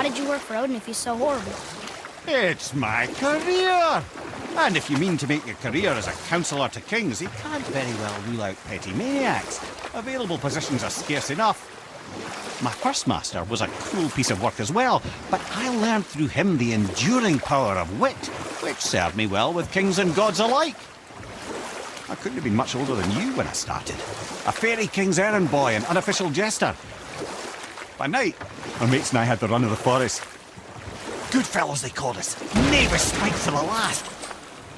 did you work for Odin if he's so horrible? It's my career! And if you mean to make your career as a counsellor to kings, you can't very well rule out petty maniacs. Available positions are scarce enough. My first master was a cruel piece of work as well, but I learned through him the enduring power of wit, which served me well with kings and gods alike. I couldn't have been much older than you when I started. A fairy king's errand boy and unofficial jester. By night, our mates and I had the run of the forest. Good fellows they called us, knavish spikes to the last.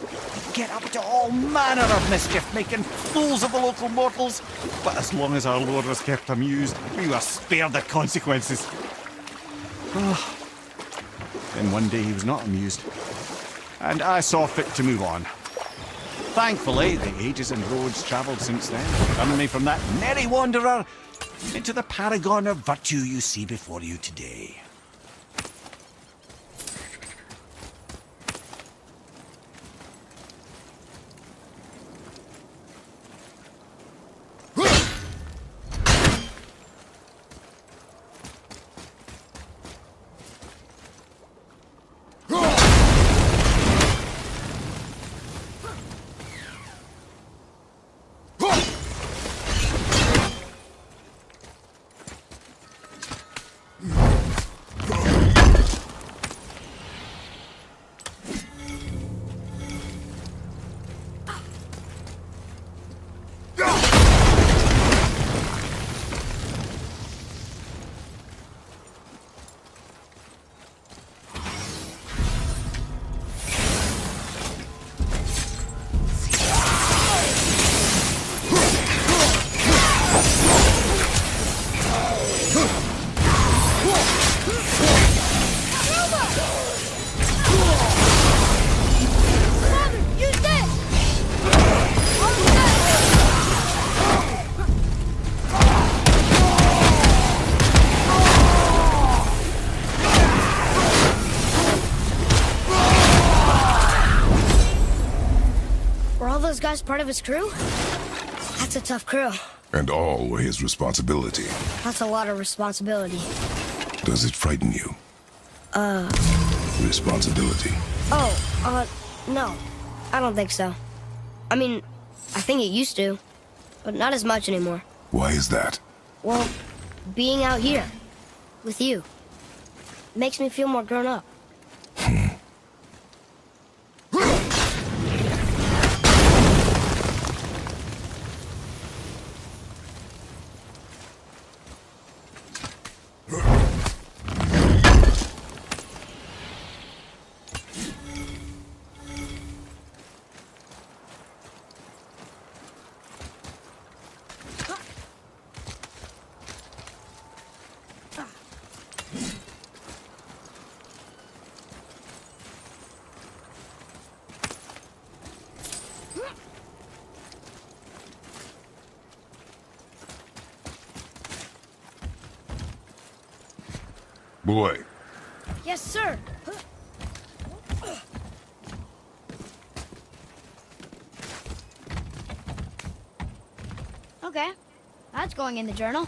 We'd get up to all manner of mischief, making fools of the local mortals. But as long as our lord was kept amused, we were spared the consequences. Oh. Then one day he was not amused, and I saw fit to move on. Thankfully, the ages and roads travelled since then turned me from that merry wanderer into the paragon of virtue you see before you today. Those guys part of his crew? That's a tough crew. And all were his responsibility. That's a lot of responsibility. Does it frighten you? Responsibility. No. I don't think so. I mean, I think it used to, but not as much anymore. Why is that? Well, being out here with you makes me feel more grown up. Boy. Yes, sir. Okay, that's going in the journal.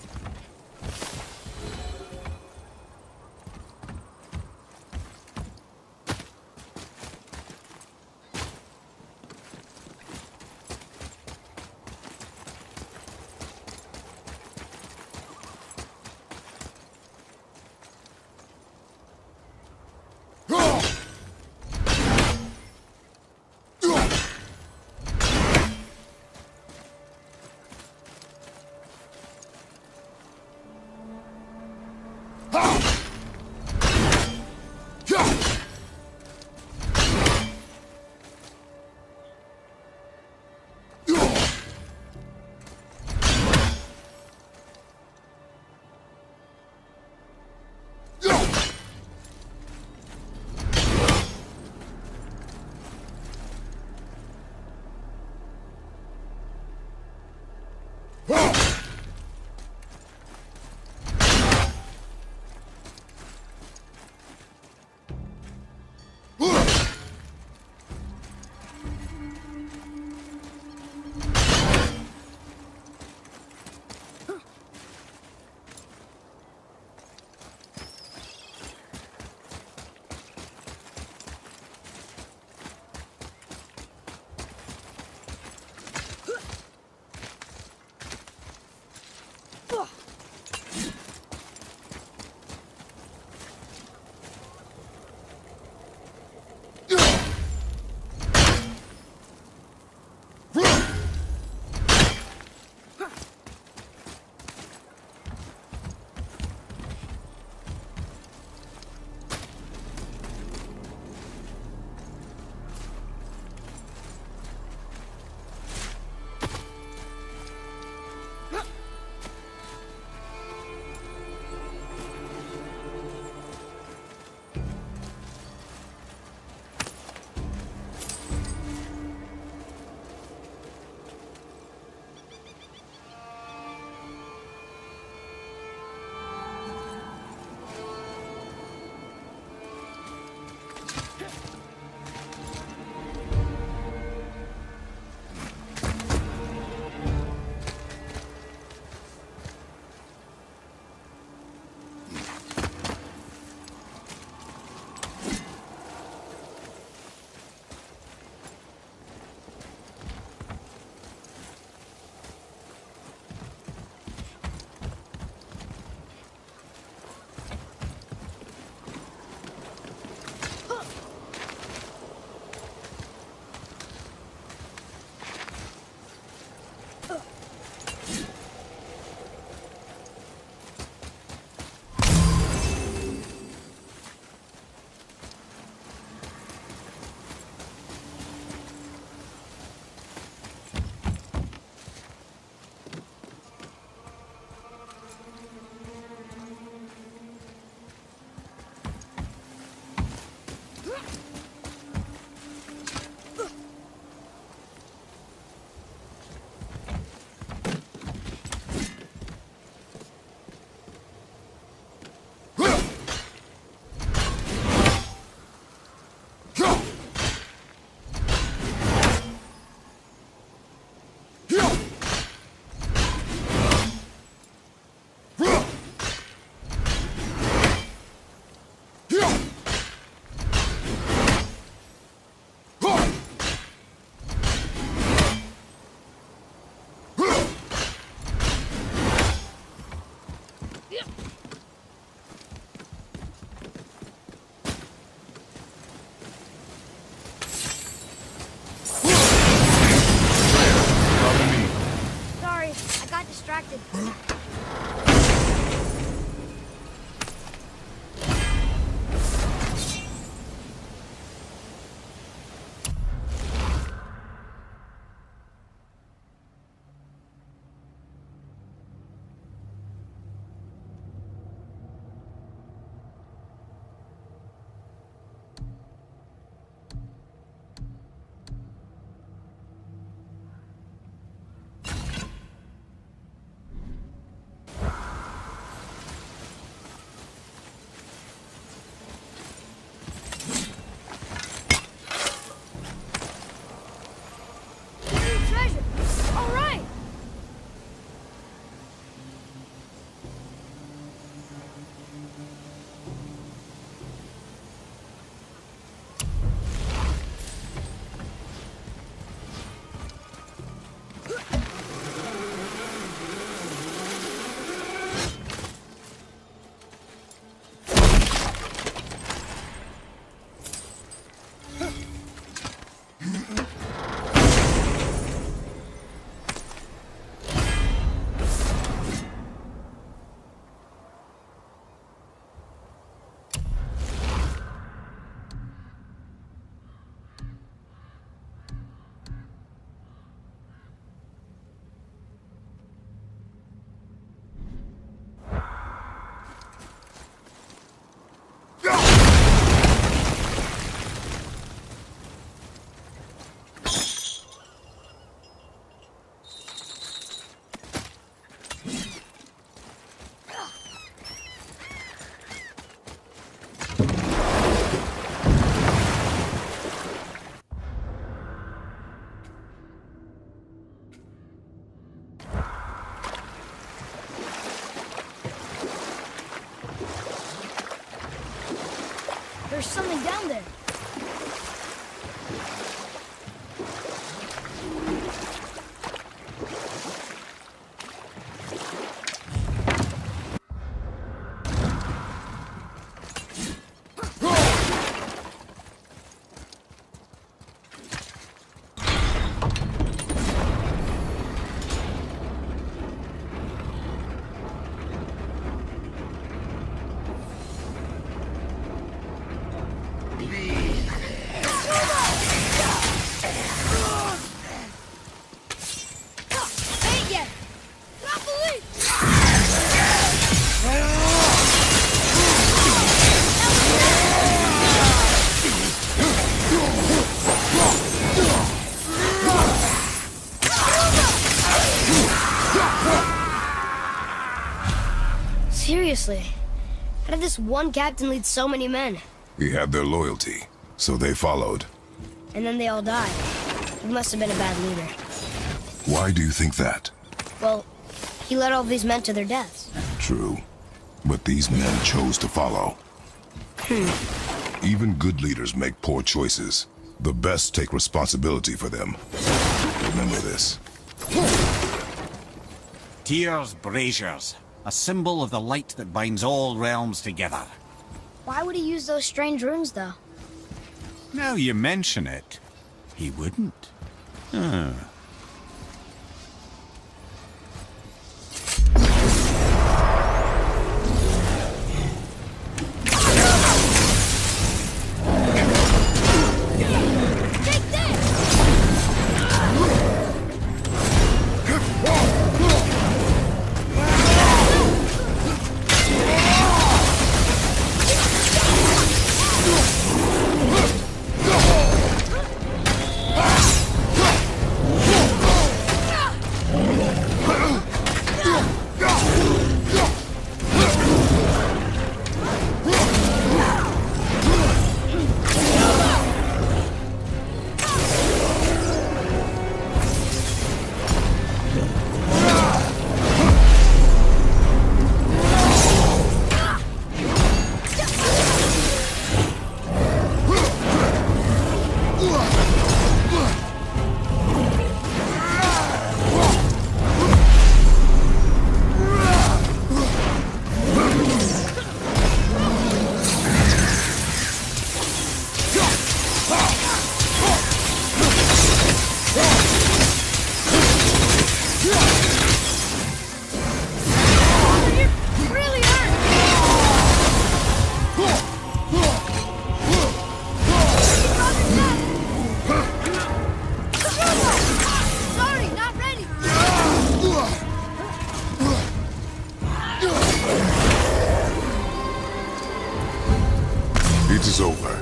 There's something down there. Seriously, how did this one captain lead so many men? He had their loyalty, so they followed. And then they all died. He must have been a bad leader. Why do you think that? Well, he led all these men to their deaths. True. But these men chose to follow. Even good leaders make poor choices. The best take responsibility for them. Remember this. Tyr's braziers, a symbol of the light that binds all realms together. Why would he use those strange runes, though? Now you mention it, he wouldn't. Huh. It is over.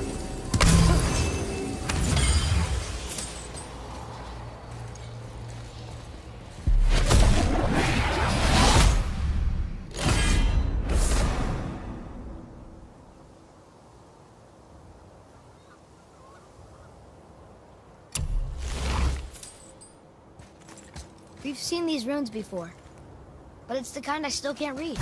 We've seen these runes before, but it's the kind I still can't read.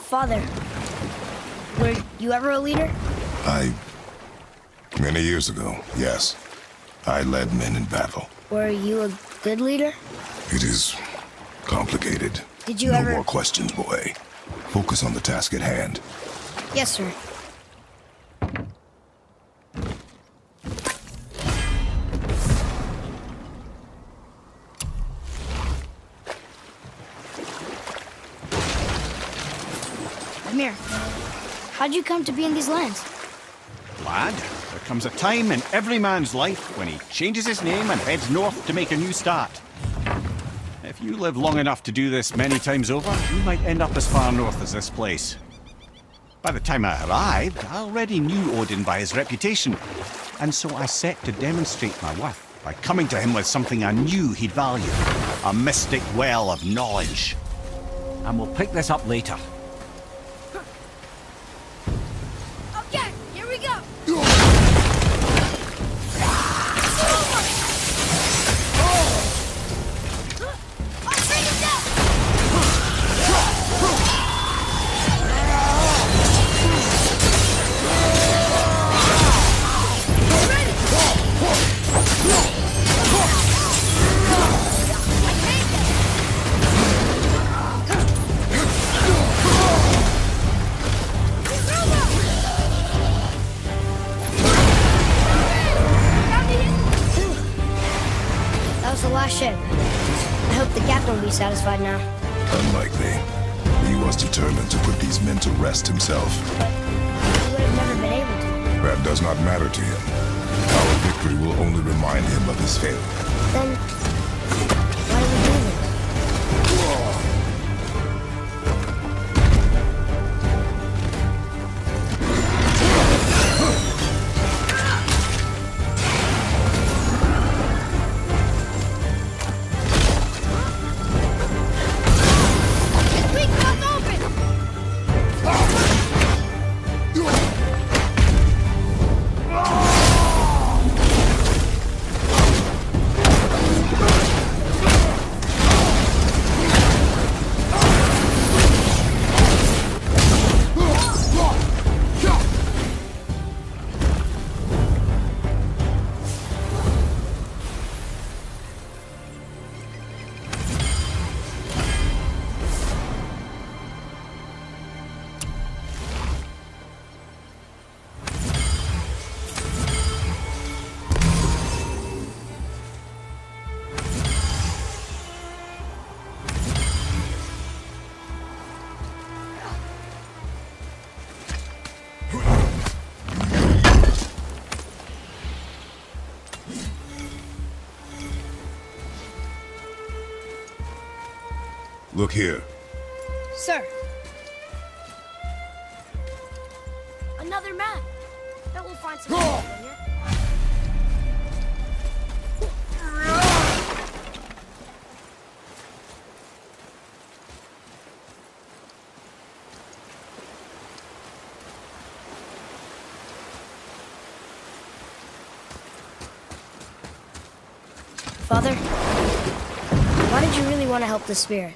Father, were you ever a leader? Many years ago, yes. I led men in battle. Were you a good leader? It is complicated. Did you no ever... more questions, boy. Focus on the task at hand. Yes, sir. Amir, how'd you come to be in these lands? Lad, there comes a time in every man's life when he changes his name and heads north to make a new start. If you live long enough to do this many times over, you might end up as far north as this place. By the time I arrived, I already knew Odin by his reputation, and so I set to demonstrate my worth by coming to him with something I knew he'd value, a mystic well of knowledge. And we'll pick this up later. Okay, here we go. I'll bring him down. That was the last ship. I hope the captain will be satisfied now. Unlikely. He was determined to put these men to rest himself. But he would have never been able to. That does not matter to him. Our victory will only remind him of his failure. Then, why do we do this? Look here. Sir. Another map. Bet we'll find some here. Father, why did you really want to help the spirit?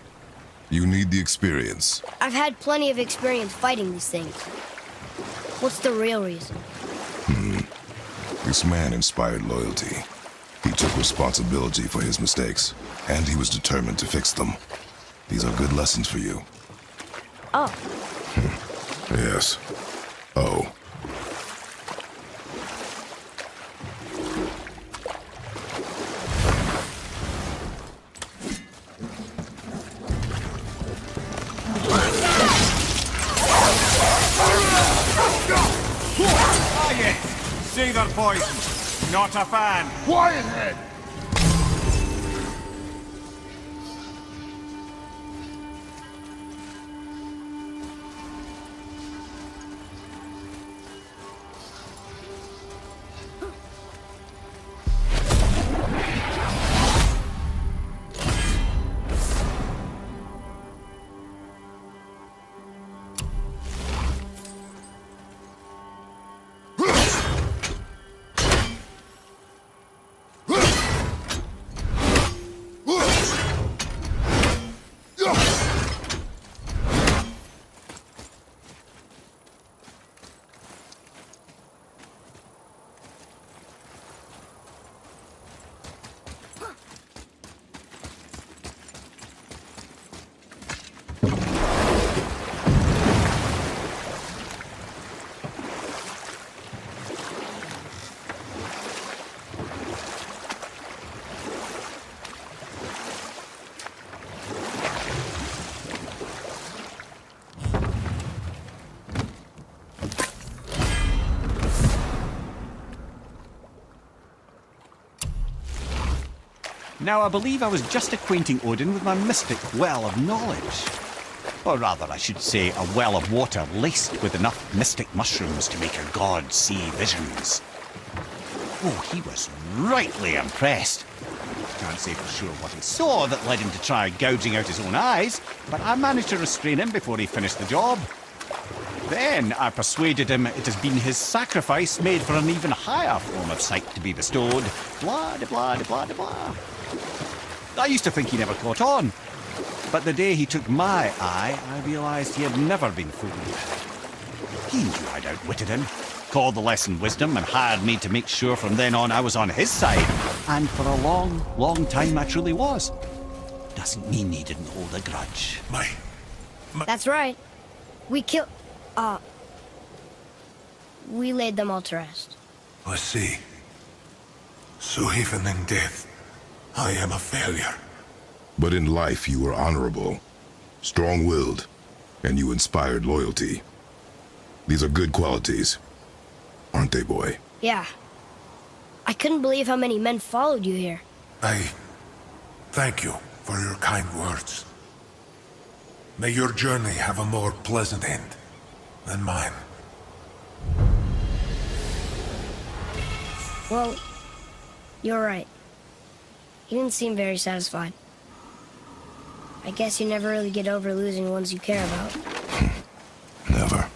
You need the experience. I've had plenty of experience fighting these things. What's the real reason? This man inspired loyalty. He took responsibility for his mistakes, and he was determined to fix them. These are good lessons for you. Oh, Yes. Oh. Ah, yes. See their poison. Not a fan. Quiet head! Now, I believe I was just acquainting Odin with my mystic well of knowledge. Or rather, I should say, a well of water laced with enough mystic mushrooms to make a god see visions. Oh, he was rightly impressed. Can't say for sure what he saw that led him to try gouging out his own eyes, but I managed to restrain him before he finished the job. Then I persuaded him it has been his sacrifice made for an even higher form of sight to be bestowed. Blah, de blah, de blah, de blah. I used to think he never caught on, but the day he took my eye, I realised he had never been fooled. He knew I'd outwitted him, called the lesson wisdom, and hired me to make sure from then on I was on his side. And for a long, long time I truly was. Doesn't mean he didn't hold a grudge. That's right. We we laid them all to rest. I see. So even in death, I am a failure. But in life you were honorable, strong-willed, and you inspired loyalty. These are good qualities, aren't they, boy? Yeah. I couldn't believe how many men followed you here. I thank you for your kind words. May your journey have a more pleasant end than mine. Well, you're right. You didn't seem very satisfied. I guess you never really get over losing the ones you care about. Never.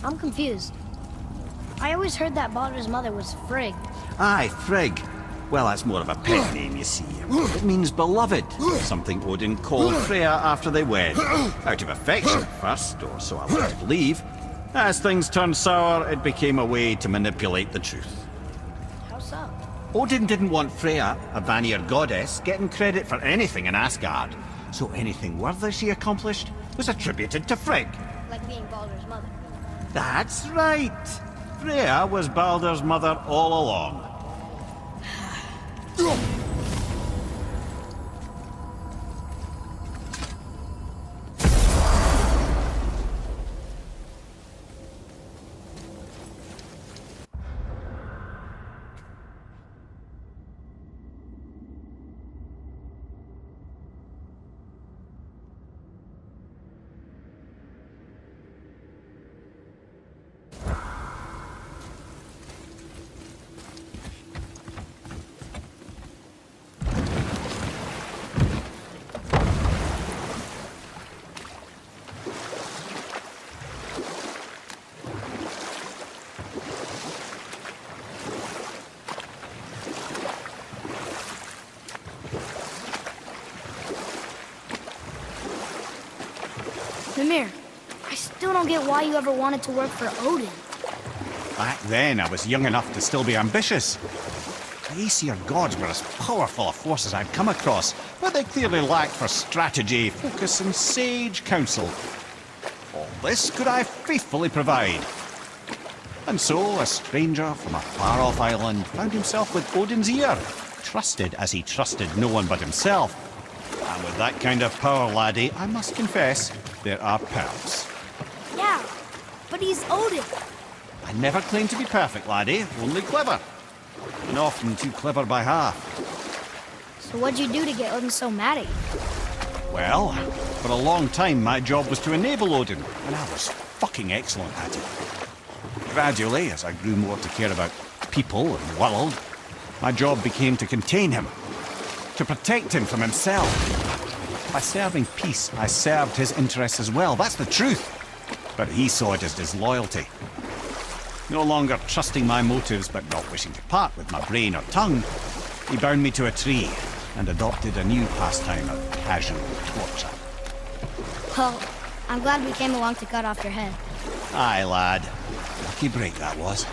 I'm confused. I always heard that Baldur's mother was Frigg. Aye, Frigg. Well, that's more of a pet name, you see. It means beloved, something Odin called Freya after they wed. Out of affection first, or so I like to believe. As things turned sour, it became a way to manipulate the truth. How so? Odin didn't want Freya, a Vanir goddess, getting credit for anything in Asgard. So anything worthy she accomplished was attributed to Frigg. Like being Baldur's mother. That's right. Freya was Baldur's mother all along. Mimir, I still don't get why you ever wanted to work for Odin. Back then, I was young enough to still be ambitious. The Aesir gods were as powerful a force as I'd come across, but they clearly lacked for strategy, focus, and sage counsel. All this could I faithfully provide. And so, a stranger from a far-off island found himself with Odin's ear, trusted as he trusted no one but himself. With that kind of power, laddie, I must confess, there are perks. Yeah, but he's Odin. I never claimed to be perfect, laddie, only clever. And often too clever by half. So what'd you do to get Odin so mad at you? Well, for a long time my job was to enable Odin, and I was fucking excellent at it. Gradually, as I grew more to care about people and the world, my job became to contain him, to protect him from himself. By serving peace, I served his interests as well, that's the truth. But he saw it as disloyalty. No longer trusting my motives, but not wishing to part with my brain or tongue, he bound me to a tree and adopted a new pastime of casual torture. Well, I'm glad we came along to cut off your head. Aye, lad. Lucky break that was.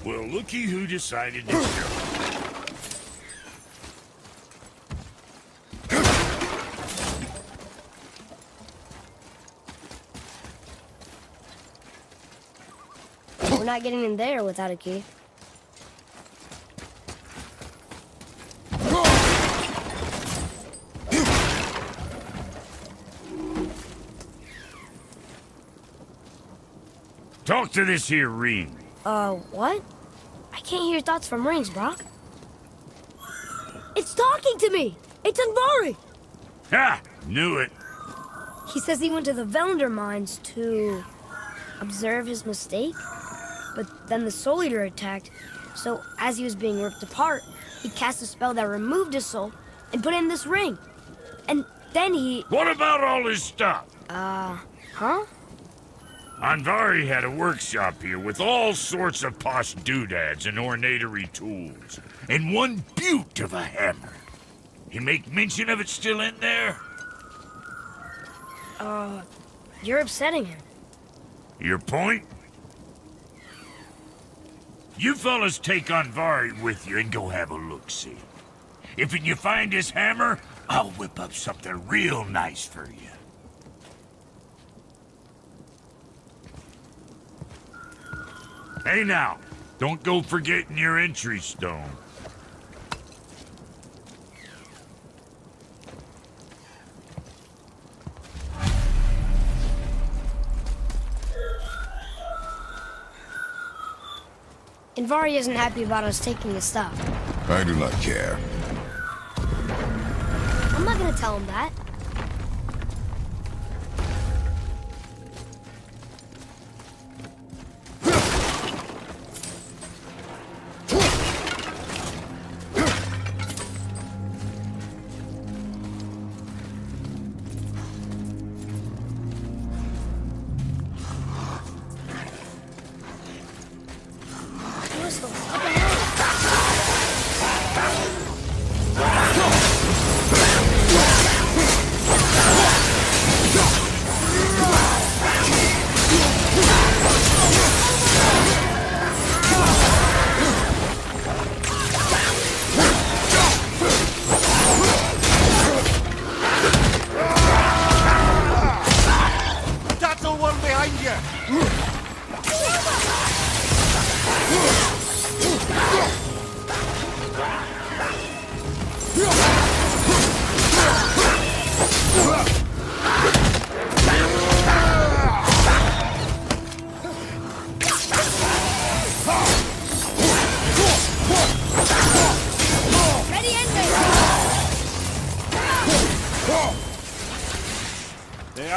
Well, looky who decided to show. We're not getting in there without a key. Talk to this here ring. What? I can't hear thoughts from rings, Brock. It's talking to me! It's Anvari! Ha! Knew it. He says he went to the Velander mines to observe his mistake, but then the Soul Eater attacked, so as he was being ripped apart, he cast a spell that removed his soul and put in this ring. And then he... What about all his stuff? Huh? Anvari had a workshop here with all sorts of posh doodads and ornatory tools, and one beaut of a hammer. You make mention of it still in there? You're upsetting him. Your point? You fellas take Anvari with you and go have a look-see. If you find his hammer, I'll whip up something real nice for you. Hey now, don't go forgetting your entry stone. Anvari isn't happy about us taking his stuff. I do not care. I'm not gonna tell him that.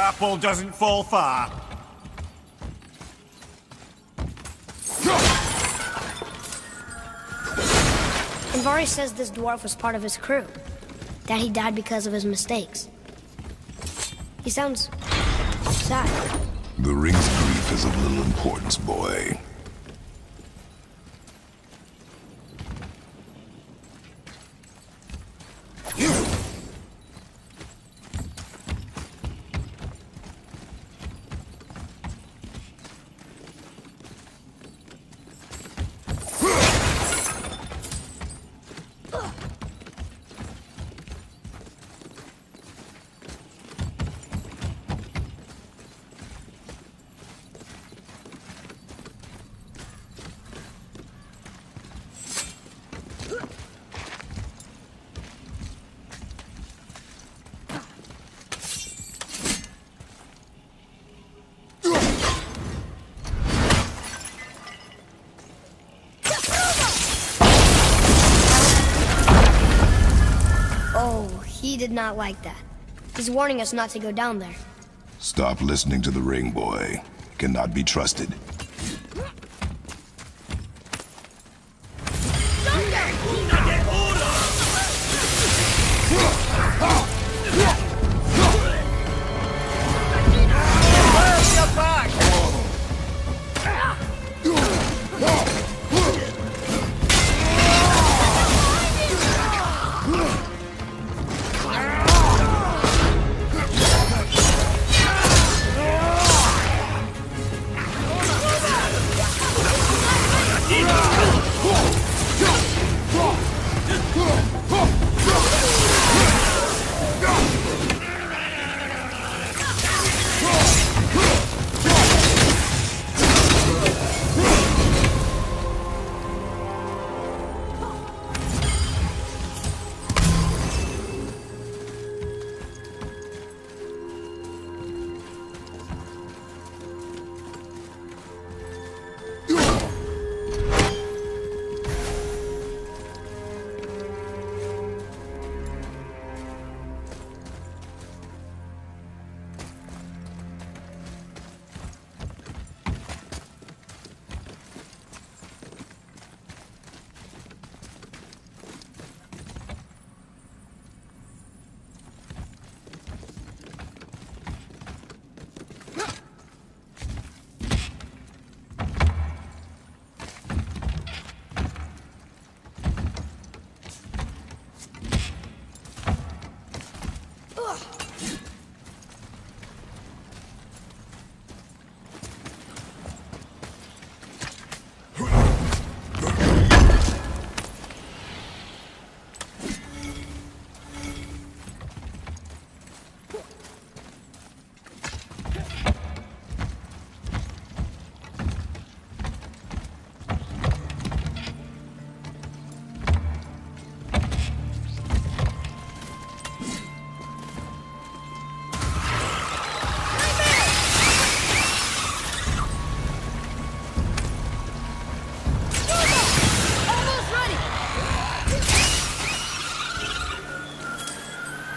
apple doesn't fall far. Anvari says this dwarf was part of his crew, that he died because of his mistakes. He sounds sad. The ring's grief is of little importance, boy. He did not like that. He's warning us not to go down there. Stop listening to the ring, boy. It cannot be trusted.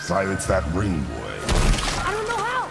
Silence that ring, boy. I don't know how.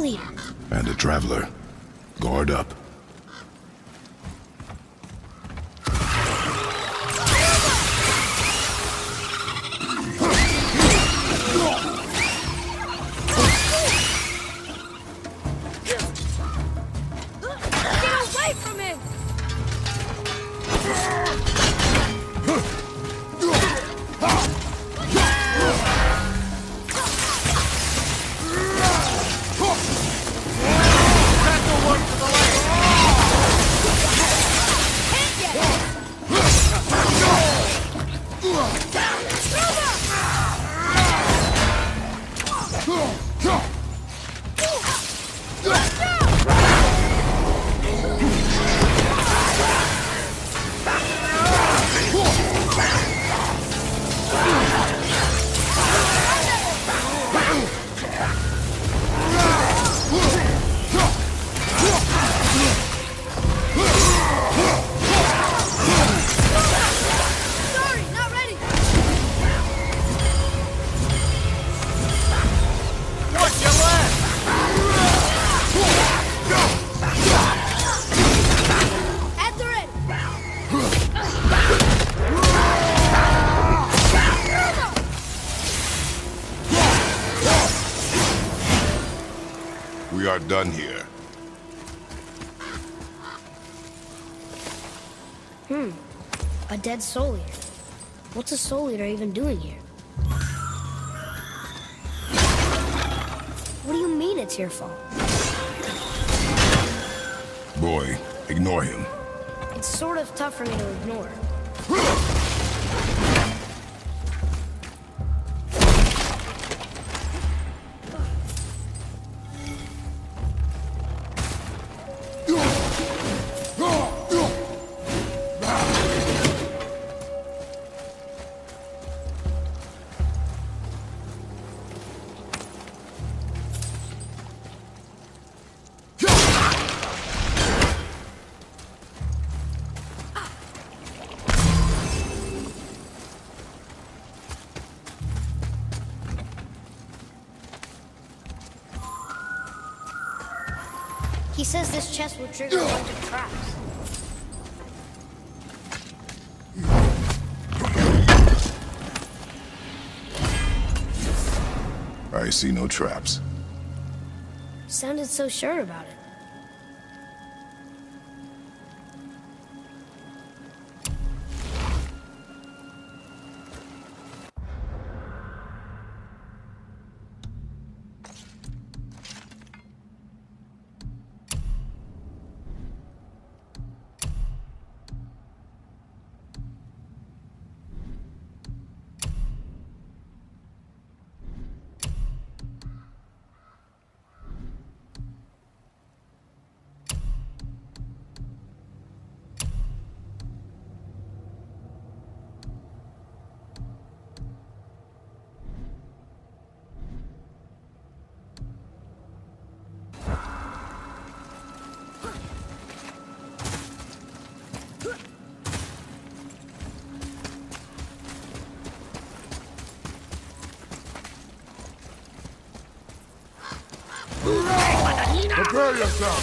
leader. And a traveler. Guard up. Get away from him! Sorry, not ready. What's your left? At the ready. We are done here. A dead soul eater. What's a soul eater even doing here? What do you mean it's your fault? Boy, ignore him. It's sort of tough for me to ignore. He says this chest will trigger a bunch of traps. I see no traps. Sounded so sure about it. Prepare yourself!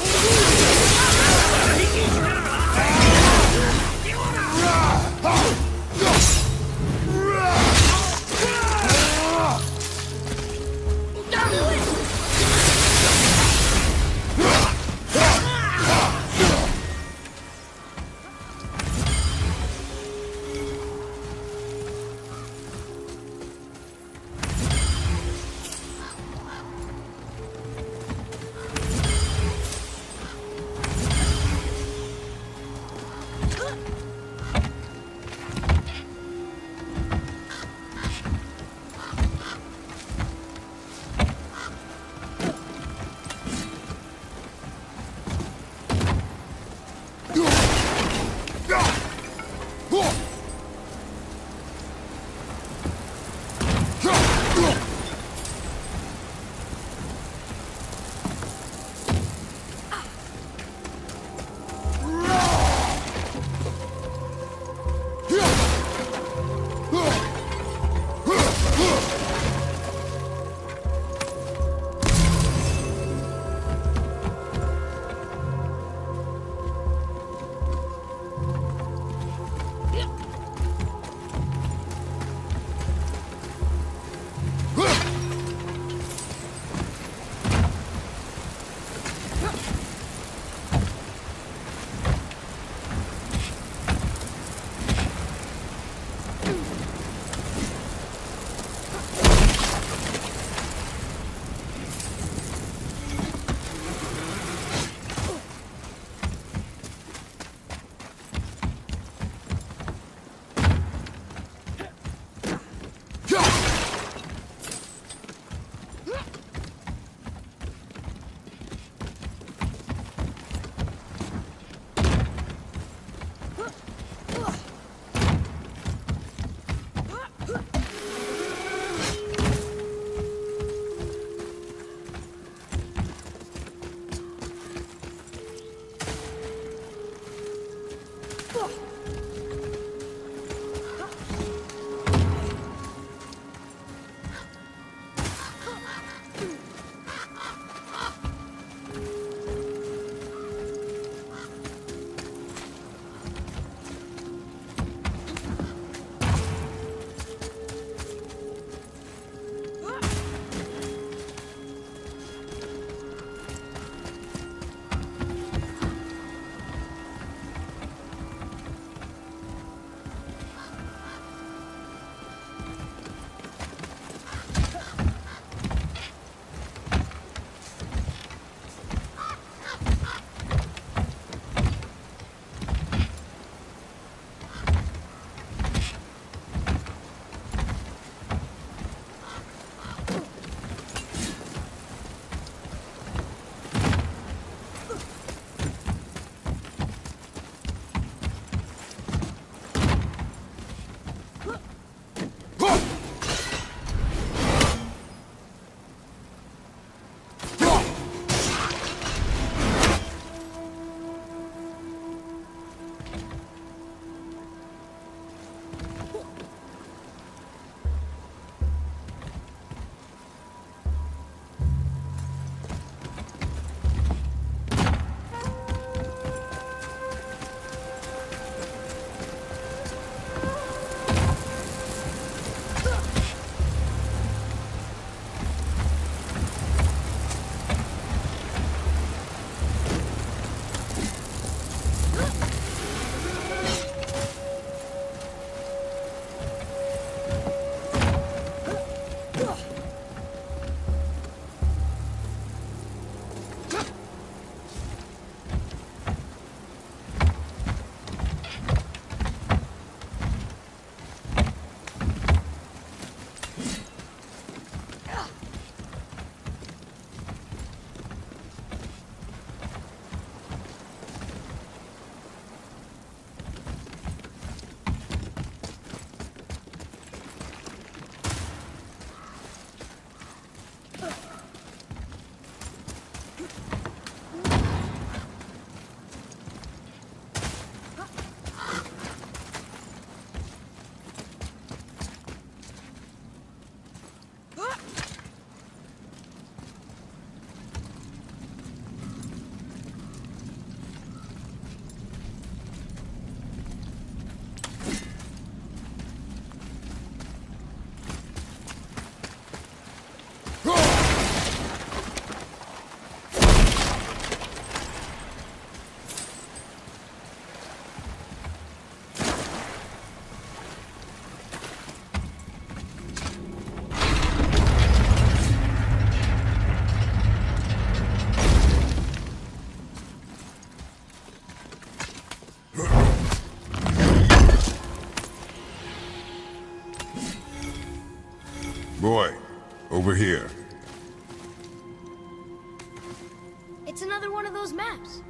Boy, over here. It's another one of those maps.